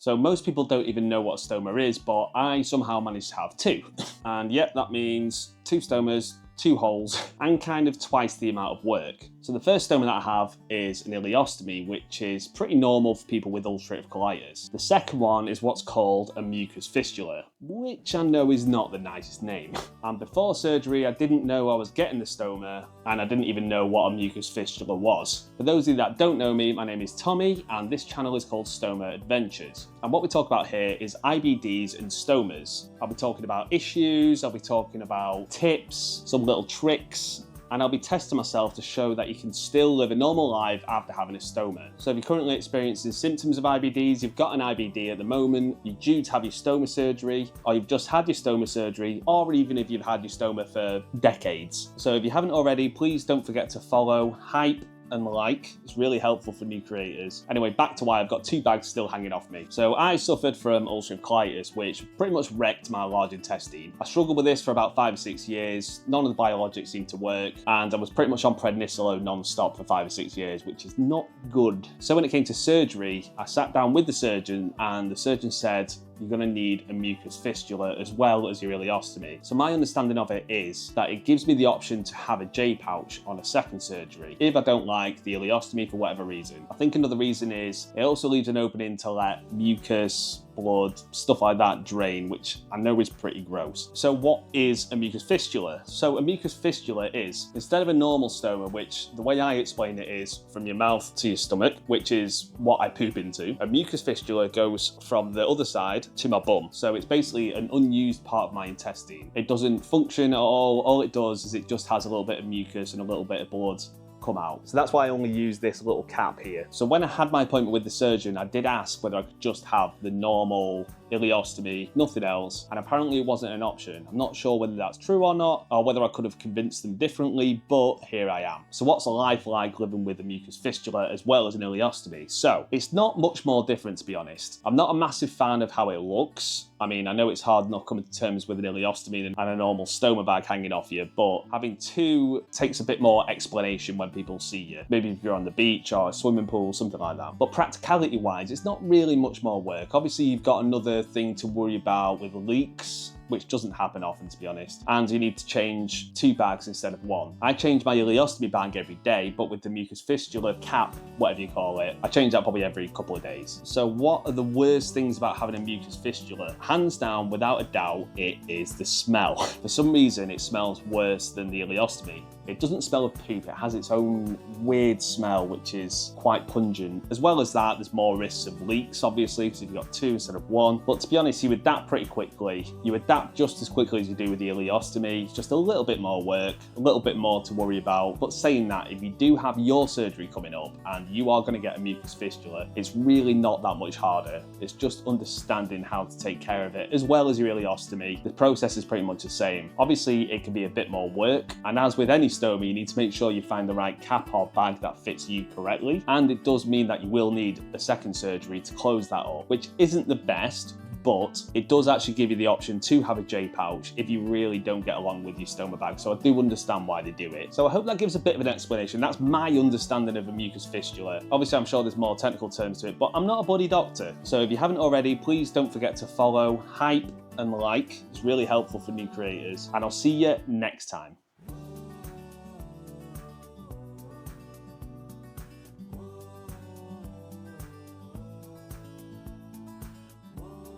So most people don't even know what a stoma is, but I somehow managed to have two. And yep, that means 2 stomas, 2 holes, and kind of twice the amount of work. So the first stoma that I have is an ileostomy, which is pretty normal for people with ulcerative colitis. The second one is what's called a mucous fistula, which I know is not the nicest name. And before surgery, I didn't know I was getting the stoma, and I didn't even know what a mucous fistula was. For those of you that don't know me, my name is Tommy, and this channel is called Stoma Adventures. And what we talk about here is IBDs and stomas. I'll be talking about issues, I'll be talking about tips, some little tricks, and I'll be testing myself to show that you can still live a normal life after having a stoma. So if you're currently experiencing symptoms of IBDs, you've got an IBD at the moment, you're due to have your stoma surgery, or you've just had your stoma surgery, or even if you've had your stoma for decades. So if you haven't already, please don't forget to follow, hype, and like. It's really helpful for new creators. Anyway, back to why I've got 2 bags still hanging off me. So I suffered from ulcerative colitis, which pretty much wrecked my large intestine. I struggled with this for about 5 or 6 years. None of the biologics seemed to work, and I was pretty much on prednisolone non-stop for 5 or 6 years, which is not good. So when it came to surgery, I sat down with the surgeon, and the surgeon said, you're going to need a mucous fistula as well as your ileostomy. So my understanding of it is that it gives me the option to have a J pouch on a second surgery if I don't like the ileostomy for whatever reason. I think another reason is it also leaves an opening to let mucus, blood, stuff like that drain, which I know is pretty gross. So what is a mucous fistula? So a mucous fistula is, instead of a normal stoma, which the way I explain it is from your mouth to your stomach, which is what I poop into, a mucous fistula goes from the other side to my bum. So it's basically an unused part of my intestine. It doesn't function at all it does is it just has a little bit of mucus and a little bit of blood come out. So that's why I only use this little cap here. So when I had my appointment with the surgeon, I did ask whether I could just have the normal ileostomy, nothing else, and apparently it wasn't an option. I'm not sure whether that's true or not, or whether I could have convinced them differently, but here I am. So what's a life like living with a mucous fistula as well as an ileostomy? So it's not much more different, to be honest. I'm not a massive fan of how it looks. I mean, I know it's hard not coming to terms with an ileostomy and a normal stoma bag hanging off you, but having 2 takes a bit more explanation when people see you. Maybe if you're on the beach or a swimming pool, something like that. But practicality-wise, it's not really much more work. Obviously, you've got another thing to worry about with leaks, which doesn't happen often, to be honest. And you need to change 2 bags instead of 1. I change my ileostomy bag every day, but with the mucous fistula cap, whatever you call it, I change that probably every couple of days. So what are the worst things about having a mucous fistula? Hands down, without a doubt, it is the smell. For some reason, it smells worse than the ileostomy. It doesn't smell of poop, it has its own weird smell, which is quite pungent. As well as that, there's more risks of leaks, obviously, because you've got 2 instead of 1. But to be honest, you adapt pretty quickly. You adapt just as quickly as you do with the ileostomy. It's just a little bit more work, a little bit more to worry about. But saying that, if you do have your surgery coming up and you are going to get a mucous fistula, it's really not that much harder. It's just understanding how to take care of it, as well as your ileostomy. The process is pretty much the same. Obviously, it can be a bit more work, and as with any stoma, you need to make sure you find the right cap or bag that fits you correctly. And it does mean that you will need a second surgery to close that up, which isn't the best, but it does actually give you the option to have a J pouch if you really don't get along with your stoma bag. So I do understand why they do it. So I hope that gives a bit of an explanation. That's my understanding of a mucous fistula. Obviously, I'm sure there's more technical terms to it, but I'm not a bloody doctor. So if you haven't already, please don't forget to follow, hype, and like. It's really helpful for new creators. And I'll see you next time.